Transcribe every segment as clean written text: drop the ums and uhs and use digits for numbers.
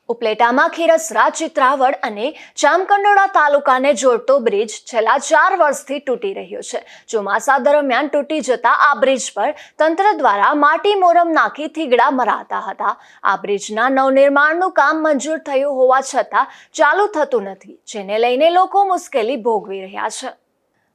ઉપલેટામાં ખીરસરા, ચિત્રાવડ અને જામકંડોળા તાલુકાને જોડતો બ્રિજ છેલ્લા 4 વર્ષથી તૂટી રહ્યો છે. ચોમાસા દરમિયાન તૂટી જતા આ બ્રિજ પર તંત્ર દ્વારા માટી મોરમ નાખી થીગડા મરાતા હતા. આ બ્રિજના નવનિર્માણનું કામ મંજૂર થયું હોવા છતાં ચાલુ થતું નથી, જેને લઈને લોકો મુશ્કેલી ભોગવી રહ્યા છે.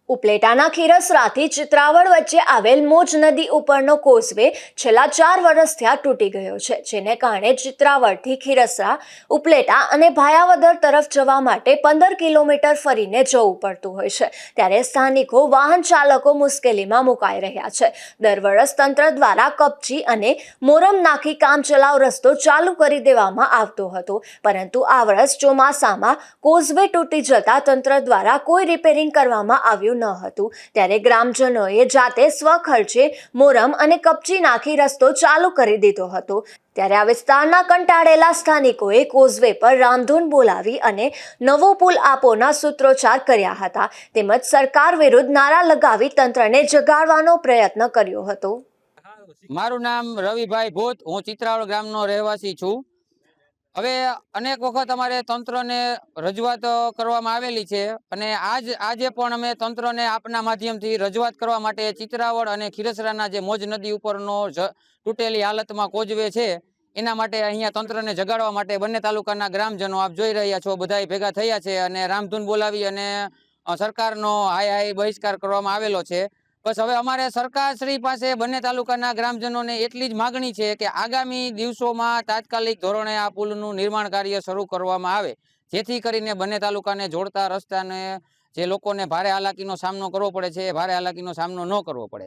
ઉપલેટાના ખીરસરાથી ચિત્રાવડ વચ્ચે આવેલ મોજ નદી ઉપરનો કોઝવે છેલ્લા 4 વર્ષથી તૂટી ગયો છે, જેને કારણે ચિત્રાવડથી ખીરસરા, ઉપલેટા અને ભાયાવદર તરફ જવા માટે 15 કિલોમીટર ફરીને જવું પડતું હોય છે. ત્યારે સ્થાનિકો વાહન ચાલકો મુશ્કેલીમાં મુકાઈ રહ્યા છે. દર વર્ષ તંત્ર દ્વારા કપચી અને મોરમ નાખી કામચલાઉ રસ્તો ચાલુ કરી દેવામાં આવતો હતો, પરંતુ આ વર્ષ ચોમાસામાં કોઝવે તૂટી જતા તંત્ર દ્વારા કોઈ રિપેરિંગ કરવામાં આવ્યું ન હતું. ત્યારે ગ્રામજનોએ જાતે સ્વખર્ચે મોરમ અને કપચી નાખી રસ્તો ચાલુ કરી દીધો હતો. ત્યારે આ વિસ્તારના કંટાળેલા સ્થાનિકોએ કોઝવે પર રામધૂન બોલાવી અને નવો પુલ આપોના સૂત્રોચ્ચાર કર્યા હતા, તેમજ સરકાર વિરુદ્ધ નારા લગાવી તંત્રને જગાડવાનો પ્રયત્ન કર્યો હતો. મારું નામ રવિભાઈ ભૂત, હું ચિત્રાવડ ગામનો રહેવાસી છું. હવે અનેક વખત અમારે તંત્રને રજૂઆત કરવામાં આવેલી છે અને આજે પણ અમે તંત્રને આપના માધ્યમથી રજૂઆત કરવા માટે ચિત્રાવડ અને ખીરસરાના જે મોજ નદી ઉપરનો તૂટેલી હાલતમાં કોઝવે છે એના માટે અહીંયા તંત્રને જગાડવા માટે બંને તાલુકાના ગ્રામજનો આપ જોઈ રહ્યા છો બધાય ભેગા થયા છે અને રામધૂન બોલાવી અને સરકારનો હાય બહિષ્કાર કરવામાં આવેલો છે. બસ હવે અમારે સરકારશ્રી પાસે બંને તાલુકાના ગ્રામજનોને એટલી જ માગણી છે કે આગામી દિવસોમાં તાત્કાલિક ધોરણે આ પુલનું નિર્માણ કાર્ય શરૂ કરવામાં આવે, જેથી કરીને બંને તાલુકાને જોડતા રસ્તાને જે લોકોને ભારે હાલાકીનો સામનો કરવો પડે છે એ ભારે હાલાકીનો સામનો ન કરવો પડે.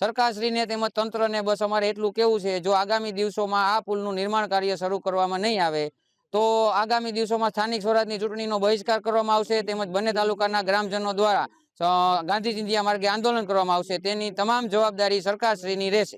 સરકારશ્રીને તેમજ તંત્રને બસ અમારે એટલું કહેવું છે, જો આગામી દિવસોમાં આ પુલનું નિર્માણ કાર્ય શરૂ કરવામાં નહીં આવે તો આગામી દિવસોમાં સ્થાનિક સ્વરાજની ચૂંટણીનો બહિષ્કાર કરવામાં આવશે, તેમજ બંને તાલુકાના ગ્રામજનો દ્વારા ગાંધી ચિંધ્યા માર્ગે આંદોલન કરવામાં આવશે. તેની તમામ જવાબદારી સરકારશ્રીની રહેશે.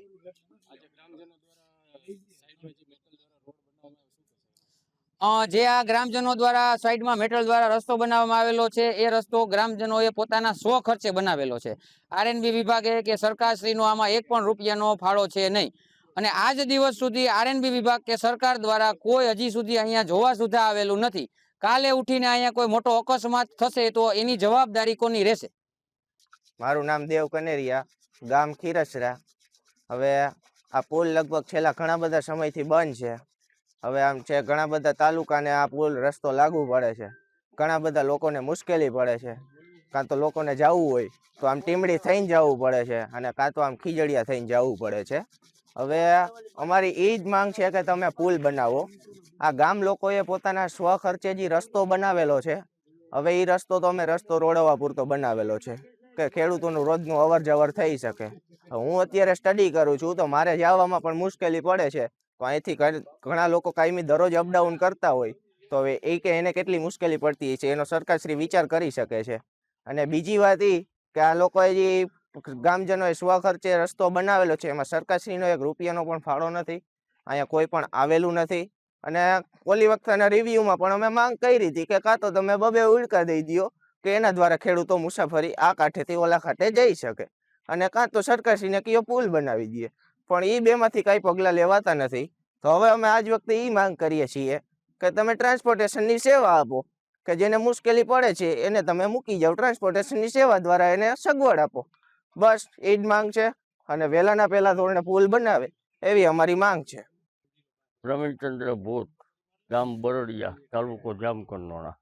જે આ ગ્રામજનો દ્વારા સાઈડમાં મેટલ દ્વારા રસ્તો બનાવવામાં આવેલો છે એ રસ્તો ગ્રામજનોએ પોતાના સ્વ ખર્ચે બનાવેલો છે. આરએનબી વિભાગે કે સરકારશ્રીનો આમાં 1 પણ રૂપિયાનો ફાળો છે નહીં અને આજ દિવસ સુધી આરએનબી વિભાગ કે સરકાર દ્વારા કોઈ હજી સુધી અહીંયા જોવા સુધા આવેલું નથી. કાલે ઉઠીને અહીંયા કોઈ મોટો અકસ્માત થશે તો એની જવાબદારી કોની રહેશે? મારું નામ દેવ કનેરિયા, ગામ ખીરસરા. હવે આ પુલ લગભગ છેલ્લા ઘણા બધા સમયથી બંધ છે. હવે આમ છે ઘણા બધા તાલુકાને આ પુલ રસ્તો લાગુ પડે છે. ઘણા બધા લોકોને મુશ્કેલી પડે છે. કાં તો લોકોને જવું હોય તો આમ ટીમડી થઈને જવું પડે છે અને કાં તો આમ ખીજડીયા થઈને જવું પડે છે. હવે અમારી એ જ માંગ છે કે તમે પુલ બનાવો. આ ગામ લોકોએ પોતાના સ્વખર્ચે જે રસ્તો બનાવેલો છે, હવે એ રસ્તો તો અમે રસ્તો રોડવા પૂરતો બનાવેલો છે કે ખેડૂતોનું રોજનું અવર જવર થઈ શકે. હું અત્યારે સ્ટડી કરું છું તો મારે જવામાં પણ મુશ્કેલી પડે છે. તો અહીંથી ઘણા લોકો કાયમી દરરોજ અપડાઉન કરતા હોય તો હવે એ કે એને કેટલી મુશ્કેલી પડતી છે એનો સરકારશ્રી વિચાર કરી શકે છે. અને બીજી વાત એ કે આ લોકોએ જે ગામજનોએ સ્વખર્ચે રસ્તો બનાવેલો છે એમાં સરકારશ્રીનો 1 રૂપિયાનો પણ ફાળો નથી. અહીંયા કોઈ પણ આવેલું નથી. અને ઓલી વખતના રિવ્યુમાં પણ અમે માંગ કરી હતી કે કાં તો તમે 2 ઉડકા દઈ દો કે એના દ્વારા ખેડૂતો મુસાફરી આ કાંઠેથી ઓલા કાંઠે જઈ શકે, અને કાં તો સરકારશ્રીને કયો પુલ બનાવી દઈએ, પણ એ બેમાંથી કાંઈ પગલાં લેવાતા નથી. તો હવે અમે આજ વખતે એ માંગ કરીએ છીએ કે તમે ટ્રાન્સપોર્ટેશનની સેવા આપો, કે જેને મુશ્કેલી પડે છે એને તમે મૂકી જાઓ, ટ્રાન્સપોર્ટેશનની સેવા દ્વારા એને સગવડ આપો. બસ એ જ માંગ છે અને વહેલાના પહેલા ધોરણે પુલ બનાવે એવી અમારી માંગ છે. રવિચંદ્ર ભૂત, ગામ બરોડિયા, તાલુકો જામકંડોળા.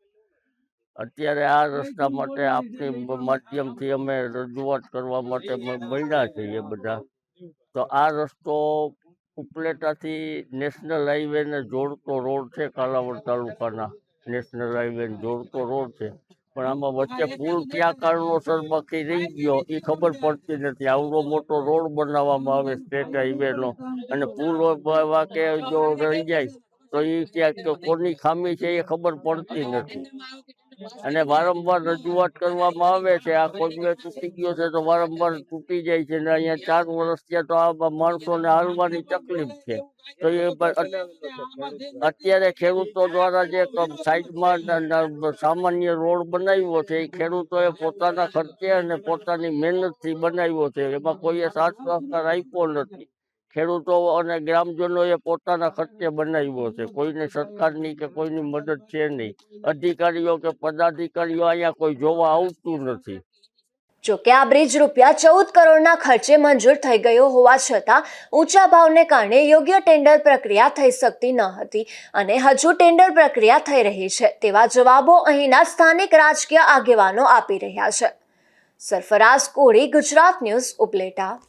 અત્યારે આ રસ્તા માટે આપની માધ્યમથી અમે રજૂઆત કરવા માટે મળ્યા છીએ બધા. તો આ રસ્તો ઉપલેટાથી નેશનલ હાઈવેને જોડતો રોડ છે, કાલાવડ તાલુકાના નેશનલ હાઈવેને જોડતો રોડ છે, પણ આમાં વચ્ચે પુલ ક્યાં કારણોસર બાકી રહી ગયો એ ખબર પડતી નથી. આવડો મોટો રોડ બનાવવામાં આવે સ્ટેટ હાઈવેનો અને પુલ કે જો રહી જાય તો એ ક્યાંક કોની ખામી છે એ ખબર પડતી નથી. અને વારંવાર રજૂઆત કરવામાં આવે છે. આ કોઝવે તૂટી ગયો છે તો વારંવાર તૂટી જાય છે ને અહીંયા 4 વર્ષ થયા તો આ માણસોને હાલવાની તકલીફ છે. તો એ અત્યારે ખેડૂતો દ્વારા જે સાઈડમાં સામાન્ય રોડ બનાવ્યો છે એ ખેડૂતોએ પોતાના ખર્ચે અને પોતાની મહેનતથી બનાવ્યો છે. એમાં કોઈએ સાથ સહકાર આપ્યો નથી. ખેડૂતો અને ગ્રામજનોએ પોતાના ખર્ચે બનાવ્યો છે. કોઈને સરકારની કે કોઈની મદદ છે નહીં. અધિકારીઓ કે પદાધિકારીઓ અહીંયા કોઈ જોવા આવતું નથી. જો કે આ બ્રિજ રૂપિયા 14 કરોડના ખર્ચે મંજૂર થઈ ગયો હોવા છતાં ઊંચા ભાવને કારણે યોગ્ય ટેન્ડર પ્રક્રિયા થઈ શકતી ન હતી અને હજુ ટેન્ડર પ્રક્રિયા થઈ રહી છે તેવા જવાબો અહીંના સ્થાનિક રાજકીય આગેવાનો આપી રહ્યા છે. સરફરાઝ કોળી, ગુજરાત ન્યૂઝ, ઉપલેટા.